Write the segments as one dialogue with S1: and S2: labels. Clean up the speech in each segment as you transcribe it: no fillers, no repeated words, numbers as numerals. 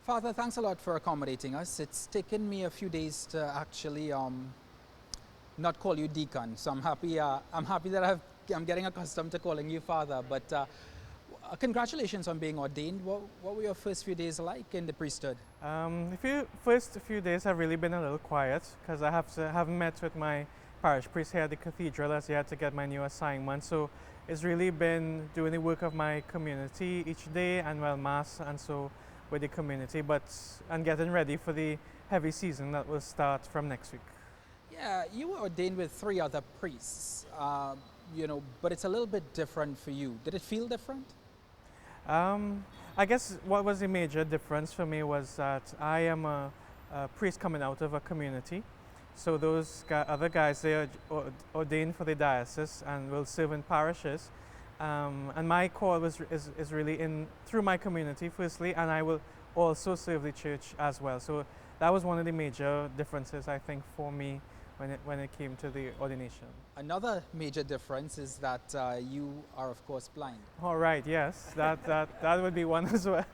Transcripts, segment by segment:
S1: Father, thanks a lot for accommodating us. It's taken me a few days to actually not call you deacon, so I'm happy. I'm happy that I'm getting accustomed to calling you Father. But congratulations on being ordained. What were your first few days like in the priesthood?
S2: The first few days have really been a little quiet because haven't met with my parish priest here at the cathedral as yet to get my new assignment. So it's really been doing the work of my community each day and mass and so with the community, and getting ready for the heavy season that will start from next week.
S1: Yeah, you were ordained with 3 other priests. But it's a little bit different for you. Did it feel different?
S2: I guess what was the major difference for me was that I am a priest coming out of a community. So those other guys, they are ordained for the diocese and will serve in parishes. And my call is really through my community firstly, and I will also serve the church as well. So that was one of the major differences, I think, for me when it came to the ordination.
S1: Another major difference is that you are, of course, blind.
S2: All right, yes, that would be one as well.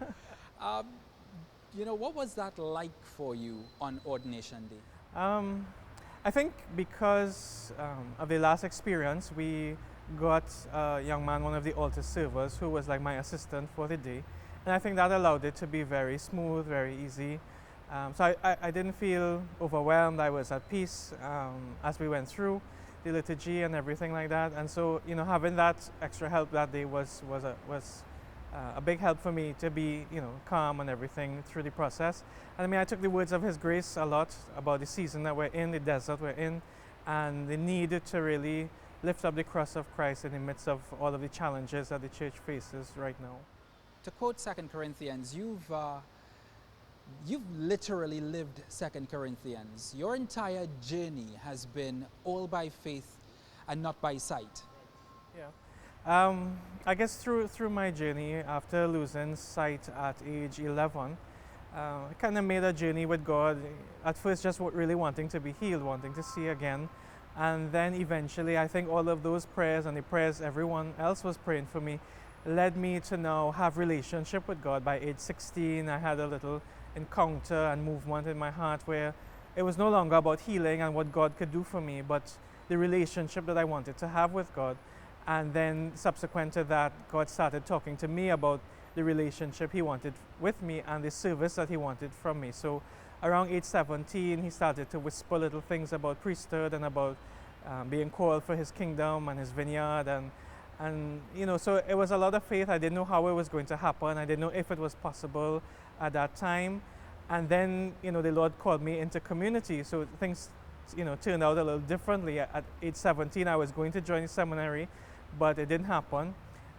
S1: What was that like for you on ordination day?
S2: I think because of the last experience, we got a young man, one of the altar servers, who was like my assistant for the day. And I think that allowed it to be very smooth, very easy. So I didn't feel overwhelmed. I was at peace as we went through the liturgy and everything like that. And so, having that extra help that day was a big help for me to be, calm and everything through the process. And I mean, I took the words of His Grace a lot about the season that we're in, the desert we're in, and the need to really lift up the cross of Christ in the midst of all of the challenges that the church faces right now.
S1: To quote 2 Corinthians, you've literally lived 2 Corinthians. Your entire journey has been all by faith and not by sight.
S2: Yeah. I guess through my journey, after losing sight at age 11, I kind of made a journey with God. At first, just really wanting to be healed, wanting to see again. And then eventually, I think all of those prayers and the prayers everyone else was praying for me led me to now have relationship with God. By age 16, I had a little encounter and movement in my heart where it was no longer about healing and what God could do for me, but the relationship that I wanted to have with God. And then subsequent to that, God started talking to me about the relationship He wanted with me and the service that He wanted from me. So around age 17, He started to whisper little things about priesthood and about being called for His kingdom and His vineyard. And so it was a lot of faith. I didn't know how it was going to happen. I didn't know if it was possible at that time. And then, the Lord called me into community. So things, turned out a little differently. At age 17, I was going to join the seminary, but it didn't happen.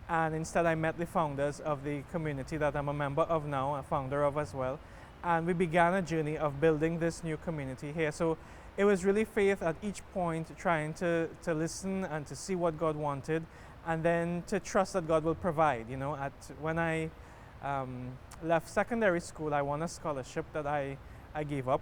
S2: And instead, I met the founders of the community that I'm a member of now, a founder of as well. And we began a journey of building this new community here. So it was really faith at each point, trying to listen and to see what God wanted, and then to trust that God will provide. When I left secondary school, I won a scholarship that I gave up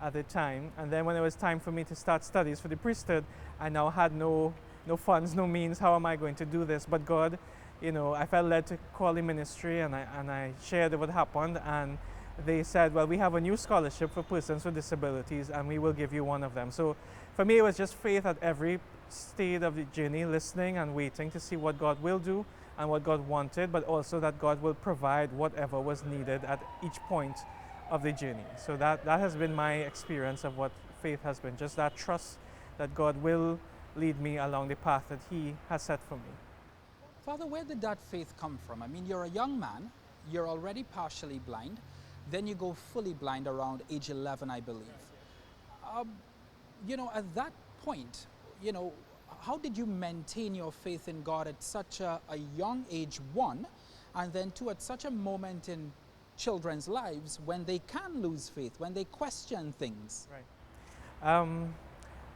S2: at the time. And then when it was time for me to start studies for the priesthood, I now had no funds, no means. How am I going to do this? But God, I felt led to call the ministry, and I shared what happened, and they said, well, we have a new scholarship for persons with disabilities, and we will give you one of them. So for me, it was just faith at every stage of the journey, listening and waiting to see what God will do and what God wanted, but also that God will provide whatever was needed at each point of the journey. So that has been my experience of what faith has been, just that trust that God will lead me along the path that He has set for me.
S1: Father, where did that faith come from? I mean, you're a young man, you're already partially blind, then you go fully blind around age 11, I believe. At that point, how did you maintain your faith in God at such a young age, one, and then two, at such a moment in children's lives when they can lose faith, when they question things?
S2: Right.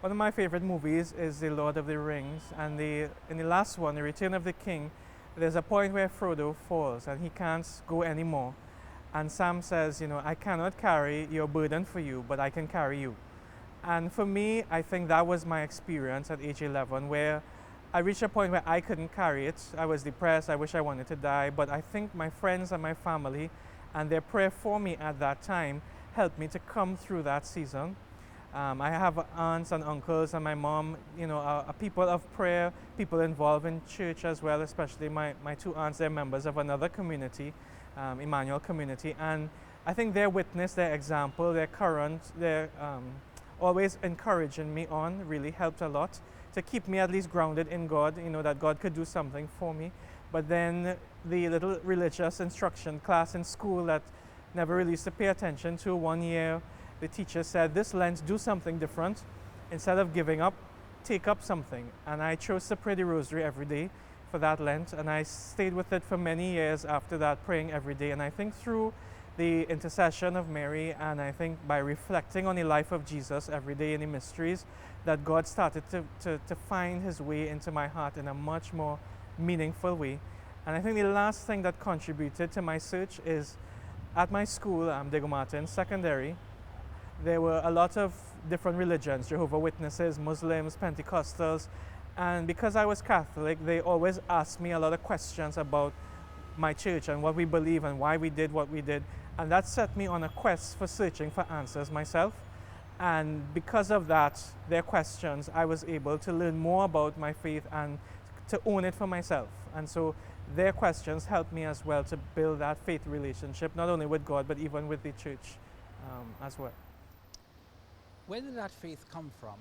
S2: One of my favorite movies is The Lord of the Rings, and in the last one, The Return of the King, there's a point where Frodo falls and he can't go anymore. And Sam says, I cannot carry your burden for you, but I can carry you. And for me, I think that was my experience at age 11, where I reached a point where I couldn't carry it. I was depressed. I wish I wanted to die. But I think my friends and my family and their prayer for me at that time helped me to come through that season. I have aunts and uncles and my mom, are people of prayer, people involved in church as well, especially my two aunts. They're members of another community, Emmanuel community, and I think their witness, their example, their current, their always encouraging me on really helped a lot to keep me at least grounded in God, that God could do something for me. But then the little religious instruction class in school that never really used to pay attention to, one year the teacher said, this Lent, do something different. Instead of giving up, take up something. And I chose to pray the rosary every day for that Lent, and I stayed with it for many years after that, praying every day. And I think through the intercession of Mary, and I think by reflecting on the life of Jesus every day in the mysteries, that God started to find his way into my heart in a much more meaningful way. And I think the last thing that contributed to my search is at my school, Diego Martin Secondary, there were a lot of different religions, Jehovah's Witnesses, Muslims, Pentecostals, and because I was Catholic, they always asked me a lot of questions about my church and what we believe and why we did what we did. And that set me on a quest for searching for answers myself. And because of that, their questions, I was able to learn more about my faith and to own it for myself. And so their questions helped me as well to build that faith relationship, not only with God, but even with the church as well.
S1: Where did that faith come from?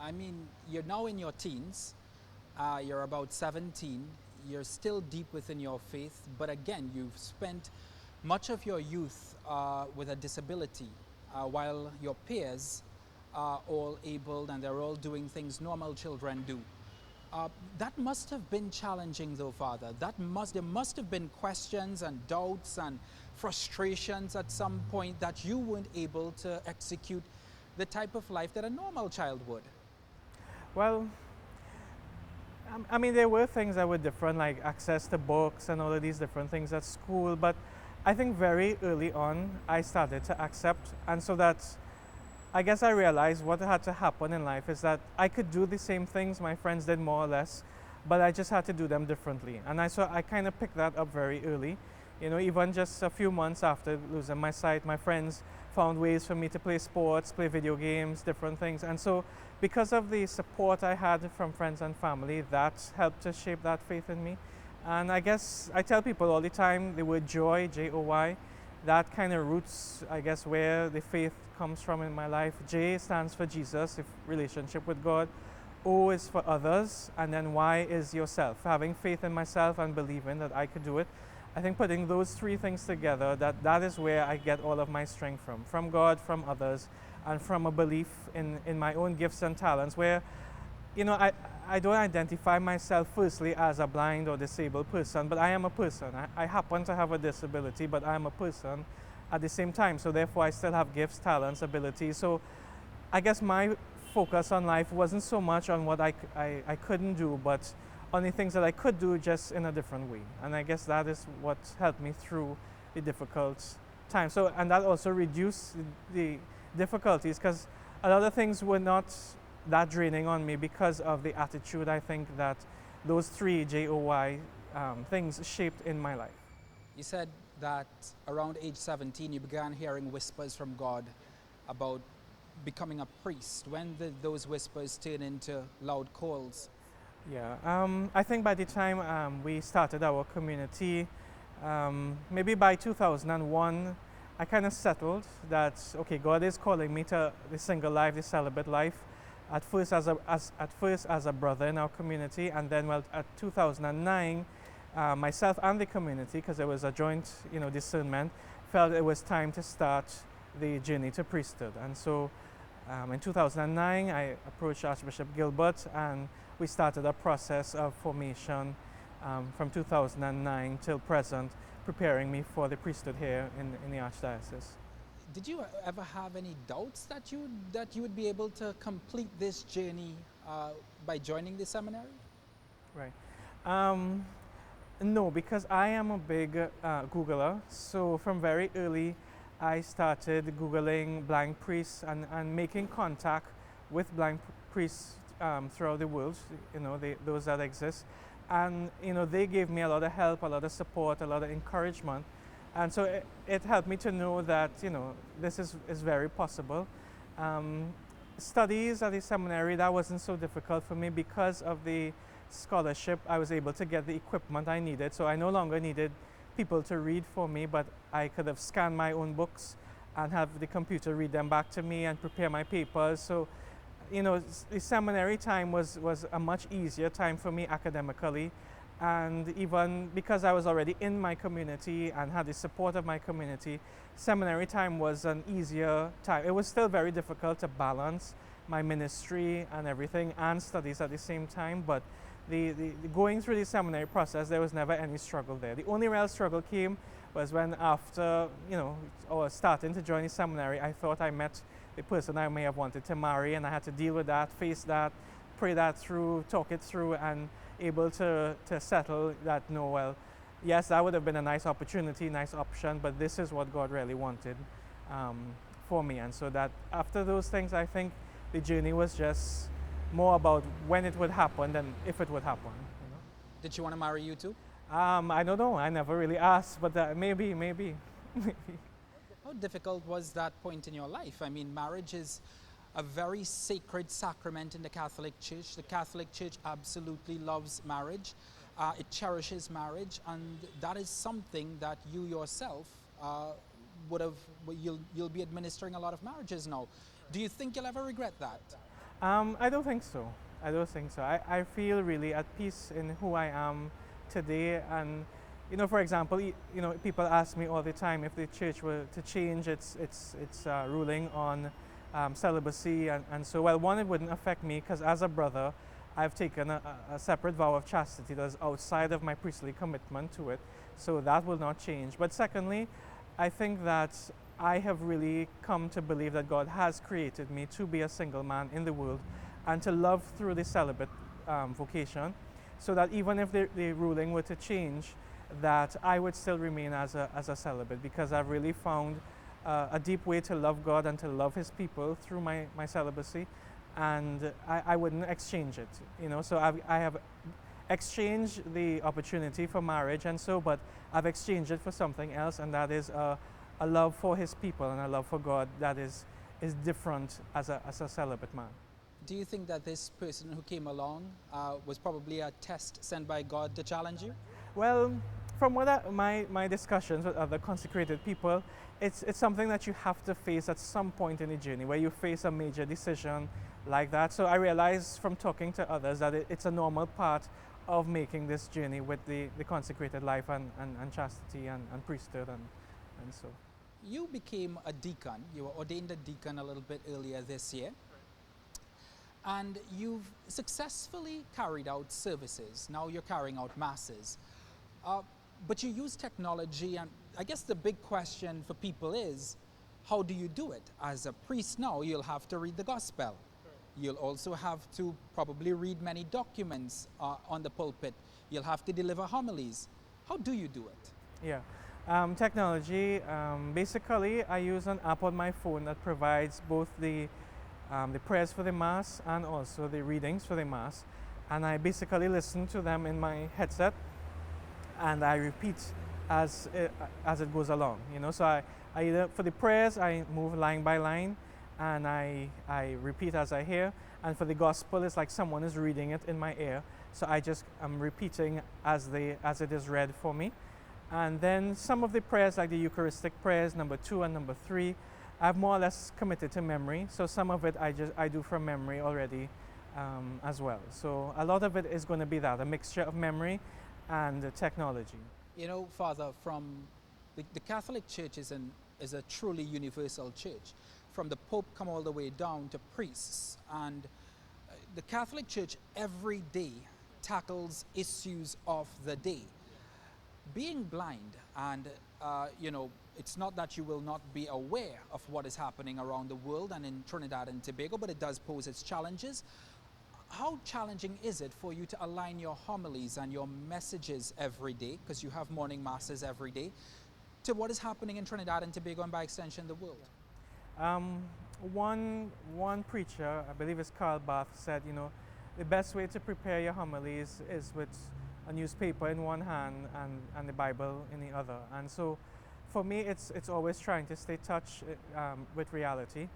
S1: I mean, you're now in your teens, you're about 17, you're still deep within your faith, but again, you've spent much of your youth with a disability, while your peers are all able and they're all doing things normal children do. That must have been challenging though, Father. There must have been questions and doubts and frustrations at some point that you weren't able to execute the type of life that a normal child would.
S2: Well, I mean, there were things that were different, like access to books and all of these different things at school, but I think very early on I started to accept, and so that I guess I realized what had to happen in life is that I could do the same things my friends did more or less, but I just had to do them differently. And I kind of picked that up very early. Even just a few months after losing my sight, my friends found ways for me to play sports, play video games, different things. And so because of the support I had from friends and family, that helped to shape that faith in me. And I guess I tell people all the time, the word joy, J-O-Y, that kind of roots, I guess, where the faith comes from in my life. J stands for Jesus, the relationship with God. O is for others, and then Y is yourself. Having faith in myself and believing that I could do it. I think putting those three things together, that is where I get all of my strength from God, from others, and from a belief in my own gifts and talents, where, I don't identify myself firstly as a blind or disabled person, but I am a person. I happen to have a disability, but I am a person at the same time. So therefore I still have gifts, talents, abilities. So I guess my focus on life wasn't so much on what I couldn't do, but on the things that I could do, just in a different way. And I guess that is what helped me through the difficult times. So, and that also reduced the difficulties, because a lot of things were not that draining on me because of the attitude, I think, that those three J-O-Y things shaped in my life.
S1: You said that around age 17 you began hearing whispers from God about becoming a priest. When did those whispers turn into loud calls?
S2: Yeah, I think by the time we started our community, maybe by 2001, I kind of settled that, okay, God is calling me to the single life, the celibate life. At first as a brother in our community, and then at 2009, myself and the community, because there was a joint discernment, felt it was time to start the journey to priesthood. And so in 2009 I approached Archbishop Gilbert, and we started a process of formation from 2009 till present, preparing me for the priesthood here in the Archdiocese.
S1: Did you ever have any doubts that you would be able to complete this journey by joining the seminary?
S2: Right. No, because I am a big Googler. So from very early, I started Googling blind priests and making contact with blind priests throughout the world, those that exist. And, they gave me a lot of help, a lot of support, a lot of encouragement. And so it helped me to know that, this is very possible. Um, Studies at the seminary, that wasn't so difficult for me because of the scholarship. I was able to get the equipment I needed, so I no longer needed people to read for me, but I could have scanned my own books and have the computer read them back to me and prepare my papers. So, the seminary time was a much easier time for me academically. And even because I was already in my community and had the support of my community, seminary time was an easier time. It was still very difficult to balance my ministry and everything and studies at the same time, but the going through the seminary process, there was never any struggle there. The only real struggle came was when after, or starting to join the seminary, I thought I met the person I may have wanted to marry, and I had to deal with that, face that, pray that through, talk it through, and able to settle that, no, well, yes, that would have been a nice opportunity, nice option, but this is what God really wanted for me. And so that after those things, I think the journey was just more about when it would happen than if it would happen.
S1: Did she want to marry you too?
S2: I don't know. I never really asked, but maybe.
S1: How difficult was that point in your life? I mean, marriage is a very sacred sacrament in the Catholic Church. The Catholic Church absolutely loves marriage. It cherishes marriage, and that is something that you yourself you'll be administering a lot of marriages now. Do you think you'll ever regret that?
S2: I don't think so. I feel really at peace in who I am today. And, for example, people ask me all the time if the church were to change its ruling on celibacy, and so, well, one, it wouldn't affect me because as a brother, I've taken a separate vow of chastity that's outside of my priestly commitment to it, so that will not change. But secondly, I think that I have really come to believe that God has created me to be a single man in the world and to love through the celibate vocation, so that even if the ruling were to change, that I would still remain as a celibate, because I've really found a deep way to love God and to love His people through my celibacy, and I wouldn't exchange it. So I have exchanged the opportunity for marriage, and so, but I've exchanged it for something else, and that is a love for His people and a love for God that is different as a celibate man.
S1: Do you think that this person who came along was probably a test sent by God to challenge you?
S2: Well, from what my discussions with other consecrated people, it's something that you have to face at some point in the journey where you face a major decision like that. So I realize from talking to others that it's a normal part of making this journey with the consecrated life and chastity and priesthood and so.
S1: You became a deacon. You were ordained a deacon a little bit earlier this year. And you've successfully carried out services. Now you're carrying out masses. But you use technology, and I guess the big question for people is, how do you do it? As a priest now, you'll have to read the gospel. You'll also have to probably read many documents on the pulpit. You'll have to deliver homilies. How do you do it?
S2: Yeah. Technology, basically I use an app on my phone that provides both the prayers for the Mass and also the readings for the Mass. And I basically listen to them in my headset, and I repeat as it goes along. So I either, for the prayers, I move line by line, and I repeat as I hear. And for the gospel, it's like someone is reading it in my ear. So I'm repeating as it is read for me. And then some of the prayers, like the Eucharistic prayers, number 2 and number 3, I've more or less committed to memory. So some of it I do from memory already as well. So a lot of it is going to be that, a mixture of memory and technology.
S1: Father, from the Catholic Church is a truly universal church. From the Pope come all the way down to priests. And the Catholic Church every day tackles issues of the day. Being blind, and it's not that you will not be aware of what is happening around the world and in Trinidad and Tobago, but it does pose its challenges. How challenging is it for you to align your homilies and your messages every day, because you have morning masses every day, to what is happening in Trinidad and Tobago and by extension the world?
S2: One preacher, I believe it's Karl Barth, said, the best way to prepare your homilies is with a newspaper in one hand and the Bible in the other. And so for me, it's always trying to stay touch with reality.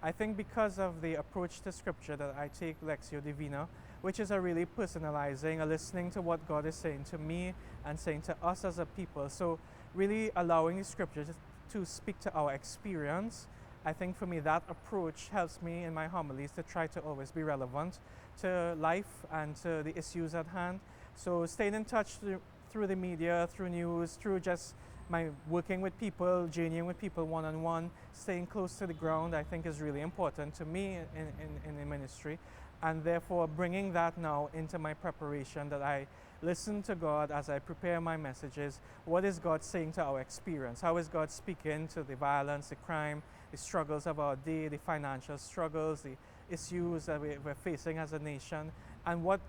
S2: I think because of the approach to scripture that I take Lectio Divina, which is a really personalizing, a listening to what God is saying to me and saying to us as a people. So really allowing the scripture to speak to our experience. I think for me that approach helps me in my homilies to try to always be relevant to life and to the issues at hand. So staying in touch through the media, through news, through just my working with people, journeying with people one-on-one, staying close to the ground, I think is really important to me in the ministry. And therefore bringing that now into my preparation, that I listen to God as I prepare my messages. What is God saying to our experience? How is God speaking to the violence, the crime, the struggles of our day, the financial struggles, the issues that we're facing as a nation? And what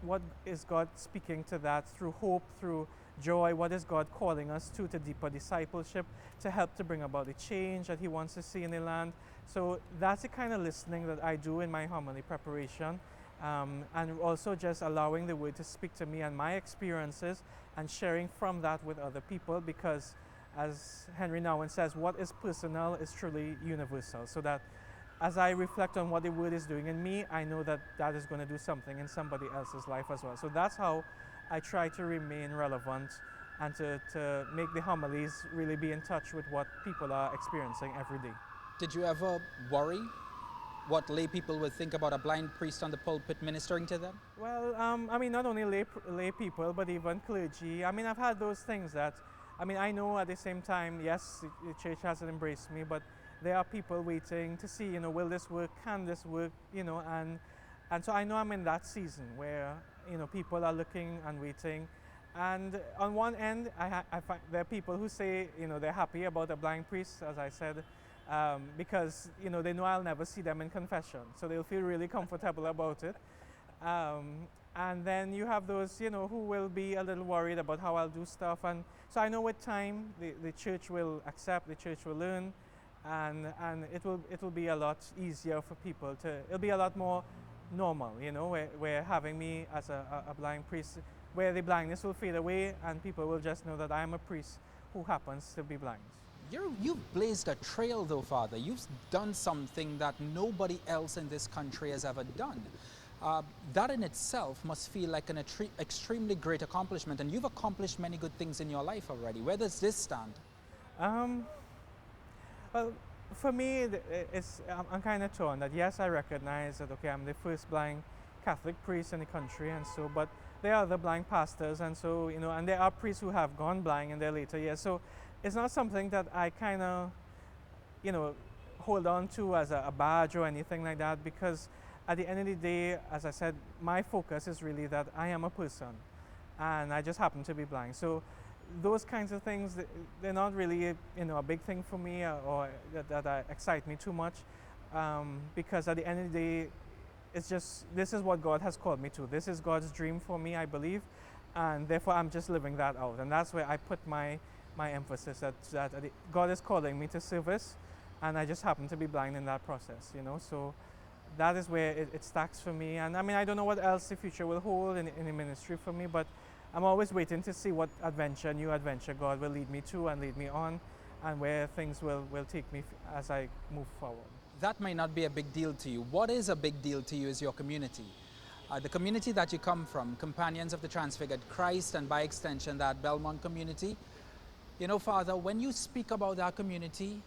S2: is God speaking to that through hope, through joy? What is God calling us to deeper discipleship, to help to bring about the change that He wants to see in the land? So that's the kind of listening that I do in my homily preparation. And also just allowing the word to speak to me and my experiences and sharing from that with other people, because as Henry Nouwen says, what is personal is truly universal. So that as I reflect on what the word is doing in me, I know that that is going to do something in somebody else's life as well. So that's how I try to remain relevant and to make the homilies really be in touch with what people are experiencing every day.
S1: Did you ever worry what lay people would think about a blind priest on the pulpit ministering to them?
S2: Well, I mean, not only lay people, but even clergy. I mean, I've had those things that, I mean, I know at the same time, yes, the church hasn't embraced me, but there are people waiting to see, you know, will this work, can this work, you know, and so I know I'm in that season where, you know, people are looking and waiting. And on one end, I find there are people who say, you know, they're happy about a blind priest, as I said, because, you know, they know I'll never see them in confession, so they'll feel really comfortable about it. And then you have those, you know, who will be a little worried about how I'll do stuff. And so I know with time, the church will accept, the church will learn, and it will be a lot easier for people to, it'll be a lot more normal, you know, where having me as a blind priest, where the blindness will fade away and people will just know that I am a priest who happens to be blind.
S1: You've blazed a trail though, Father. You've done something that nobody else in this country has ever done. That in itself must feel like an extremely great accomplishment, and you've accomplished many good things in your life already. Where does this stand?
S2: Well, for me, I'm kind of torn that yes, I recognize that, okay, I'm the first blind Catholic priest in the country, and so, but there are other blind pastors, and so, you know, and there are priests who have gone blind in their later years. So it's not something that I kind of, you know, hold on to as a badge or anything like that, because at the end of the day, as I said, my focus is really that I am a person and I just happen to be blind. So those kinds of things, they're not really, you know, a big thing for me, or that excite me too much, because at the end of the day, it's just, this is what God has called me to. This is God's dream for me, I believe, and therefore I'm just living that out. And that's where I put my emphasis, that God is calling me to service, and I just happen to be blind in that process, you know. So that is where it stacks for me. And I mean, I don't know what else the future will hold in the ministry for me, but I'm always waiting to see what new adventure God will lead me to and lead me on, and where things will take me as I move forward.
S1: That may not be a big deal to you. What is a big deal to you is your community. The community that you come from, Companions of the Transfigured Christ, and by extension that Belmont community. You know, Father, when you speak about that community,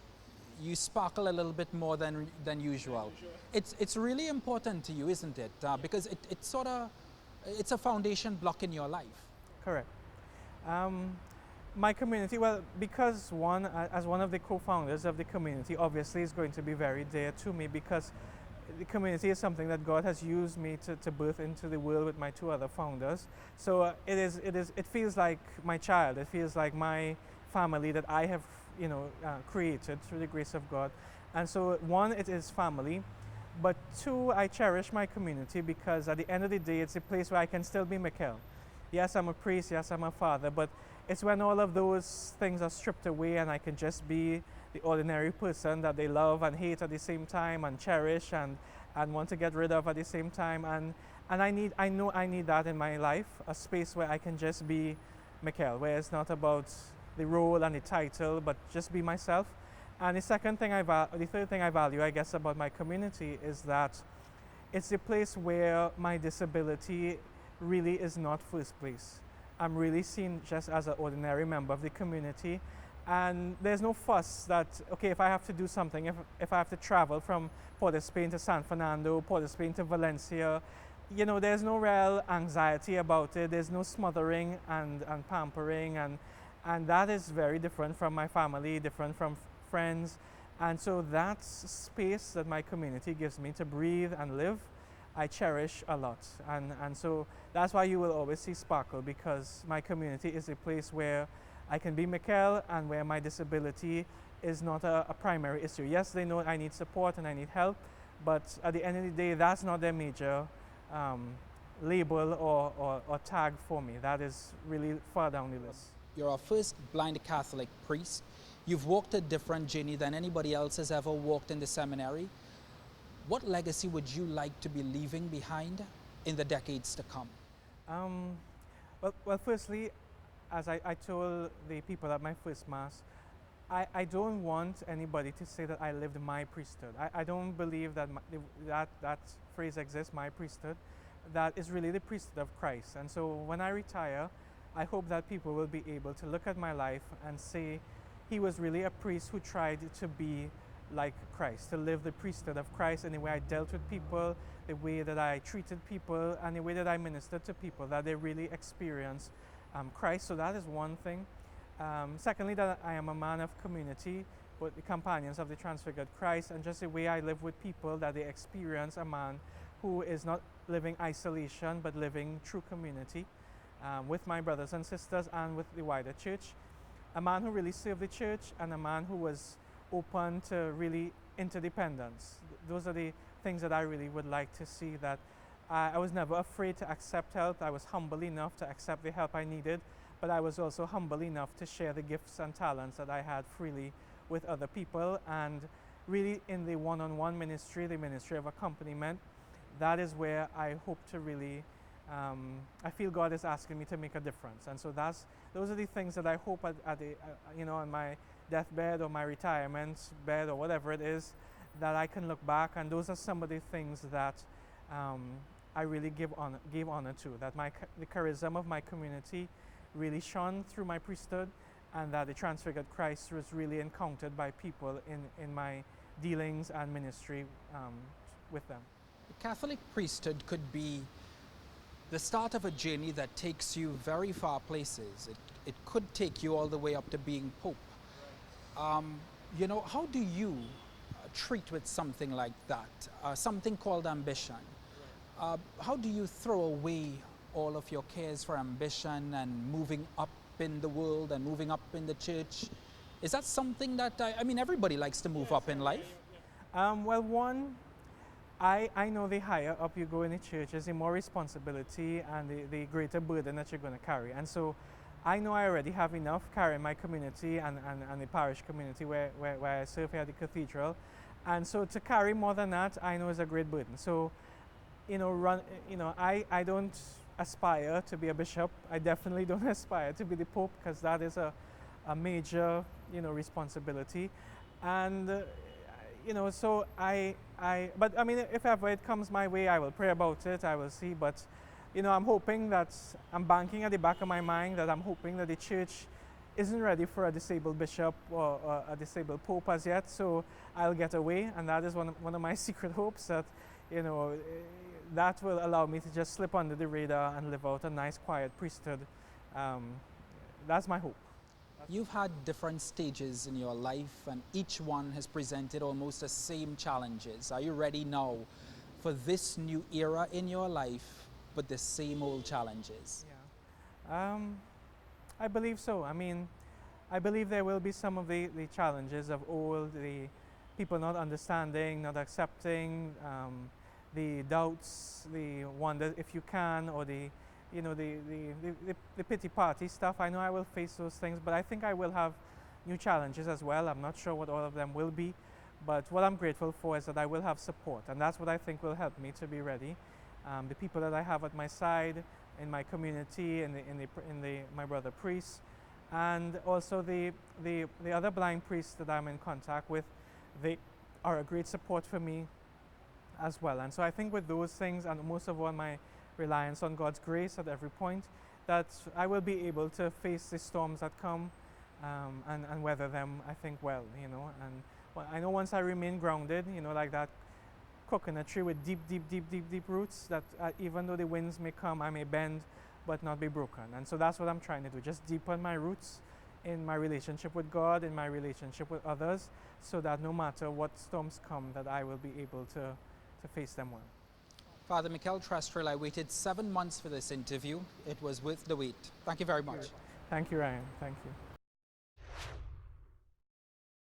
S1: you sparkle a little bit more than usual. It's really important to you, isn't it? Because it's a foundation block in your life.
S2: Correct. My community, well, because as one of the co-founders of the community, obviously is going to be very dear to me, because the community is something that God has used me to birth into the world with my two other founders. So it feels like my child. It feels like my family that I have, you know, created through the grace of God. And so one, it is family, but two, I cherish my community because at the end of the day, it's a place where I can still be Mikkel. Yes, I'm a priest, yes, I'm a father, but it's when all of those things are stripped away and I can just be the ordinary person that they love and hate at the same time, and cherish and want to get rid of at the same time. And I know I need that in my life, a space where I can just be Mikkel, where it's not about the role and the title, but just be myself. And the third thing I value, I guess, about my community is that it's a place where my disability really is not first place. I'm really seen just as an ordinary member of the community, and there's no fuss that, okay, if I have to do something, if I have to travel from Port of Spain to San Fernando, Port of Spain to Valencia, there's no real anxiety about it. There's no smothering and pampering, and that is very different from my family, different from friends. And so that space that my community gives me to breathe and live, I cherish a lot. And so that's why you will always see Sparkle, because my community is a place where I can be Mikkel and where my disability is not a primary issue. Yes, they know I need support and I need help, but at the end of the day, that's not their major label or tag for me. That is really far down the list.
S1: You're our first blind Catholic priest. You've walked a different journey than anybody else has ever walked in the seminary. What legacy would you like to be leaving behind in the decades to come?
S2: Well, firstly, as I told the people at my first Mass, I don't want anybody to say that I lived my priesthood. I don't believe that that phrase exists, my priesthood. That is really the priesthood of Christ. And so when I retire, I hope that people will be able to look at my life and say, he was really a priest who tried to be like Christ, to live the priesthood of Christ in the way I dealt with people, the way that I treated people, and the way that I ministered to people, that they really experienced Christ. So that is one thing. Secondly, that I am a man of community, with the companions of the transfigured Christ, and just the way I live with people, that they experience a man who is not living isolation, but living true community with my brothers and sisters and with the wider church. A man who really served the church, and a man who was open to really interdependence. Those are the things that I really would like to see, that I was never afraid to accept help. I was humble enough to accept the help I needed, but I was also humble enough to share the gifts and talents that I had freely with other people. And really in the one-on-one ministry, the ministry of accompaniment, that is where I hope to really, I feel God is asking me to make a difference. And so those are the things that I hope at the, on my deathbed or my retirement bed or whatever it is, that I can look back, and those are some of the things that I really gave honor to, that the charism of my community really shone through my priesthood, and that the transfigured Christ was really encountered by people in my dealings and ministry with them.
S1: The Catholic priesthood could be the start of a journey that takes you very far places. It could take you all the way up to being Pope. How do you treat with something like that, something called ambition? How do you throw away all of your cares for ambition and moving up in the world and moving up in the church? Is that something that, everybody likes to move up in life?
S2: I know the higher up you go in the church, is the more responsibility and the greater burden that you're going to carry. And so I know I already have enough carrying my community and the parish community where I serve here at the cathedral. And so to carry more than that, I know is a great burden. So, I don't aspire to be a bishop. I definitely don't aspire to be the Pope, because that is a major, responsibility. And, so but if ever it comes my way, I will pray about it, I will see. But, I'm hoping that, I'm banking at the back of my mind that I'm hoping that the church isn't ready for a disabled bishop or a disabled Pope as yet, so I'll get away. And that is one of my secret hopes, that, that will allow me to just slip under the radar and live out a nice, quiet priesthood. That's my hope.
S1: You've had different stages in your life, and each one has presented almost the same challenges. Are you ready now for this new era in your life, but the same old challenges?
S2: Yeah. I believe so. I believe there will be some of the challenges of old, the people not understanding, not accepting, the doubts, the wonder if you can, or the pity party stuff. I know I will face those things, but I think I will have new challenges as well. I'm not sure what all of them will be, but what I'm grateful for is that I will have support, and that's what I think will help me to be ready. The people that I have at my side, in my community, in my brother priests, And also the other blind priests that I'm in contact with, they are a great support for me as well. And so I think with those things, and most of all my reliance on God's grace at every point, that I will be able to face the storms that come and weather them, I think, well, you know. And I know once I remain grounded, you know, like that coconut tree with deep roots, that even though the winds may come, I may bend but not be broken. And so that's what I'm trying to do, just deepen my roots in my relationship with God, in my relationship with others, so that no matter what storms come, that I will be able to face them well.
S1: Father Mikkel Trestrail, I waited 7 months for this interview. It was worth the wait. Thank you very much.
S2: Thank you, Ryan. Thank you.